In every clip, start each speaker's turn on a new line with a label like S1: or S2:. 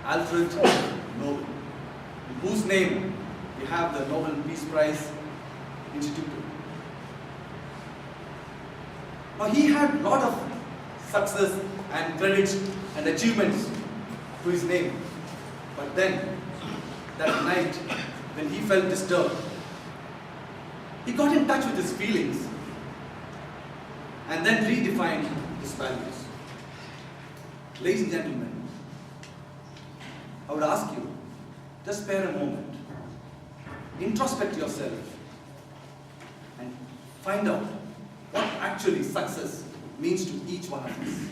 S1: Alfred Nobel, in whose name we have the Nobel Peace Prize instituted. Now he had a lot of success and credits and achievements to his name. But then, that night, when he felt disturbed, he got in touch with his feelings and then redefined his values. Ladies and gentlemen, I would ask you, just spare a moment, introspect yourself and find out what actually success means to each one of us.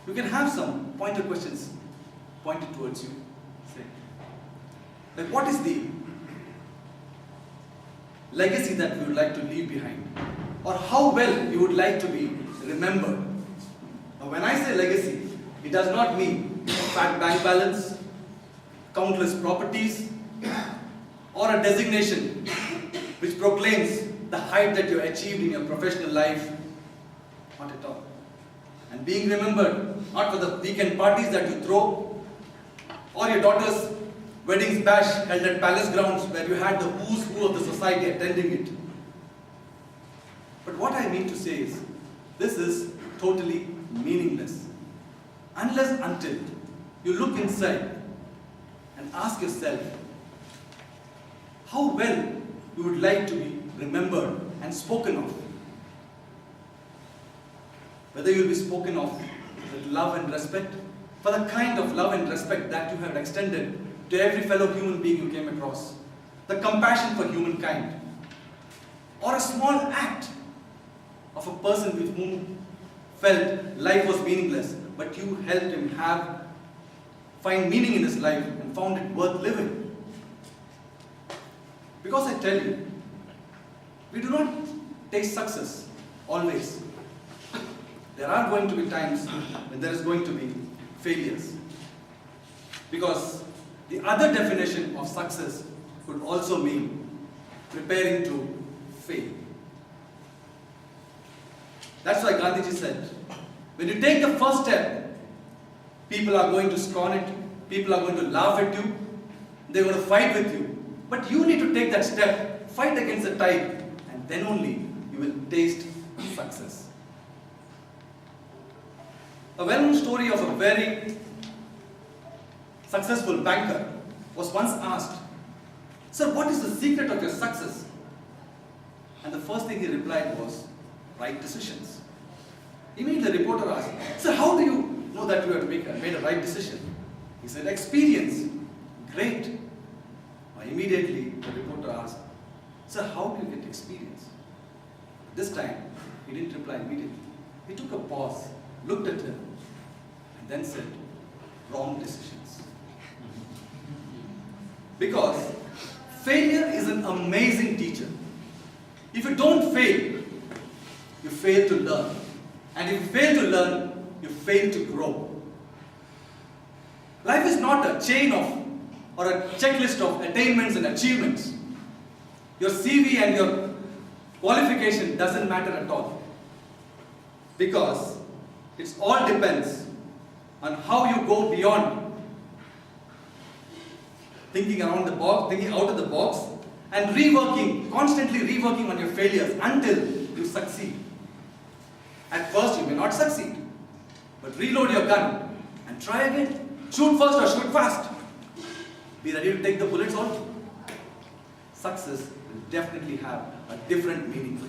S1: You can have some pointed questions pointed towards you. Say, like, what is the legacy that we would like to leave behind? Or how well you would like to be remembered? Now, when I say legacy, it does not mean a fat bank balance, countless properties, or a designation which proclaims the height that you achieved in your professional life. Not at all. And being remembered not for the weekend parties that you throw, or your daughter's wedding's bash held at palace grounds where you had the who's who of the society attending it. But what I mean to say is, this is totally meaningless unless until you look inside and ask yourself how well you would like to be remembered and spoken of. Whether you will be spoken of with love and respect, for the kind of love and respect that you have extended to every fellow human being you came across, the compassion for humankind, or a small act of a person with whom felt life was meaningless, but you helped him find meaning in his life and found it worth living. Because I tell you, we do not taste success always. There are going to be times when there is going to be failures. Because the other definition of success could also mean preparing to fail. That's why Gandhiji said, when you take the first step, people are going to scorn it, people are going to laugh at you, they're going to fight with you. But you need to take that step, fight against the tide, and then only you will taste success. A well-known story of a very successful banker was once asked, "Sir, what is the secret of your success?" And the first thing he replied was, "Right decisions." Immediately the reporter asked, "Sir, how do you know that you have made a right decision?" He said, "Experience." "Great." Immediately the reporter asked, "Sir, how do you get experience?" This time he didn't reply immediately. He took a pause, looked at him, and then said, "Wrong decisions." Because failure is an amazing teacher. If you don't fail, you fail to learn. And if you fail to learn, you fail to grow. Life is not a chain of or a checklist of attainments and achievements. Your CV and your qualification doesn't matter at all. Because it all depends on how you go beyond thinking around the box, thinking out of the box, and constantly reworking on your failures until you succeed. At first you may not succeed, but reload your gun and try again. Shoot first or shoot fast. Be ready to take the bullets also. Success will definitely have a different meaning,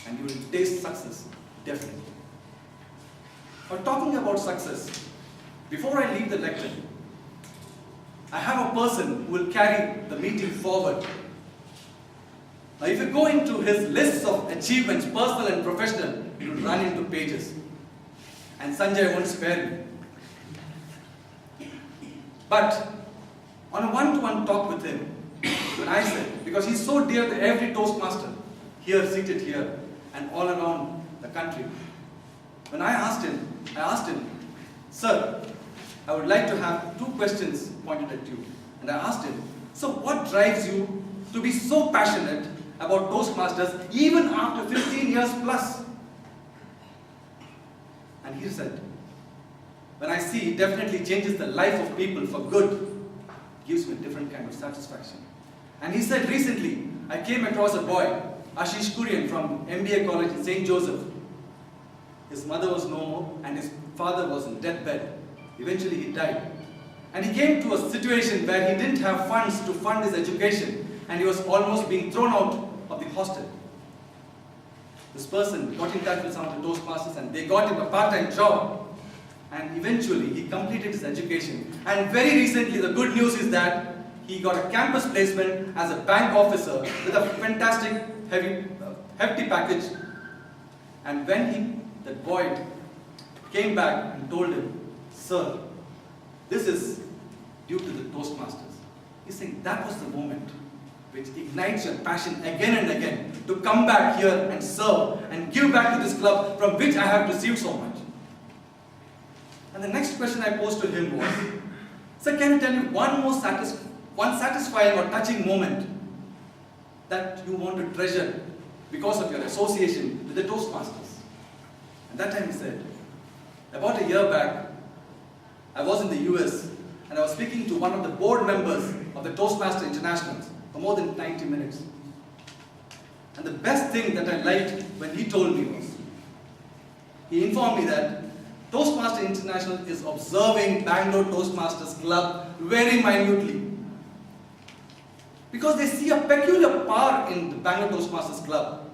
S1: and you will taste success definitely. But talking about success, before I leave the lecture, I have a person who will carry the meeting forward. Now, if you go into his lists of achievements, personal and professional, you will run into pages. And Sanjay won't spare me. But on a one-to-one talk with him, when I said, because he's so dear to every Toastmaster, here, seated here, and all around the country, when I asked him, "Sir, I would like to have 2 questions pointed at you." And I asked him, "So what drives you to be so passionate about Toastmasters even after 15 years plus?" And he said, when I see it definitely changes the life of people for good, gives me a different kind of satisfaction. And he said recently, I came across a boy, Ashish Kurian from MBA College in St. Joseph. His mother was no more and his father was in deathbed. Eventually he died. And he came to a situation where he didn't have funds to fund his education and he was almost being thrown out of the hostel. This person got in touch with some of the Toastmasters and they got him a part-time job. And eventually he completed his education. And very recently the good news is that he got a campus placement as a bank officer with a fantastic hefty package. And when that boy came back and told him, "Sir, this is due to the Toastmasters." He's saying that was the moment which ignites your passion again and again to come back here and serve and give back to this club from which I have received so much. And the next question I posed to him was, "Sir, can you tell me one satisfying or touching moment that you want to treasure because of your association with the Toastmasters?" And that time he said, about a year back, I was in the US and I was speaking to one of the board members of the Toastmaster Internationals for more than 90 minutes. And the best thing that I liked when he told me was, he informed me that Toastmaster International is observing Bangalore Toastmasters Club very minutely. Because they see a peculiar power in the Bangalore Toastmasters Club,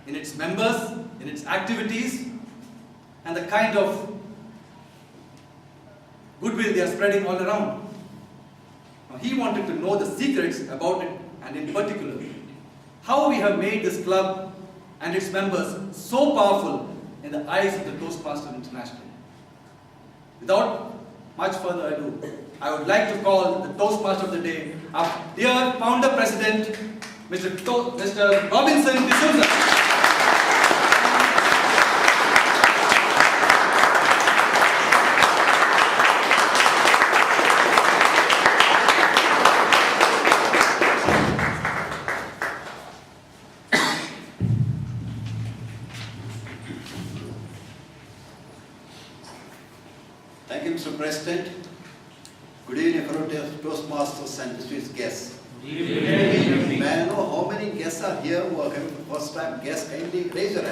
S1: in its members, in its activities, and the kind of goodwill they are spreading all around. Now, he wanted to know the secrets about it, and in particular, how we have made this club and its members so powerful in the eyes of the Toastmaster International. Without much further ado, I would like to call the Toastmaster of the day, our dear founder president, Mr. Robinson D'Souza.
S2: Thank you, Mr. President. Good evening, fellow Toastmasters and distinguished guests. Good evening. May I know how many guests are here who are coming for the first time? Guests, kindly raise your hand.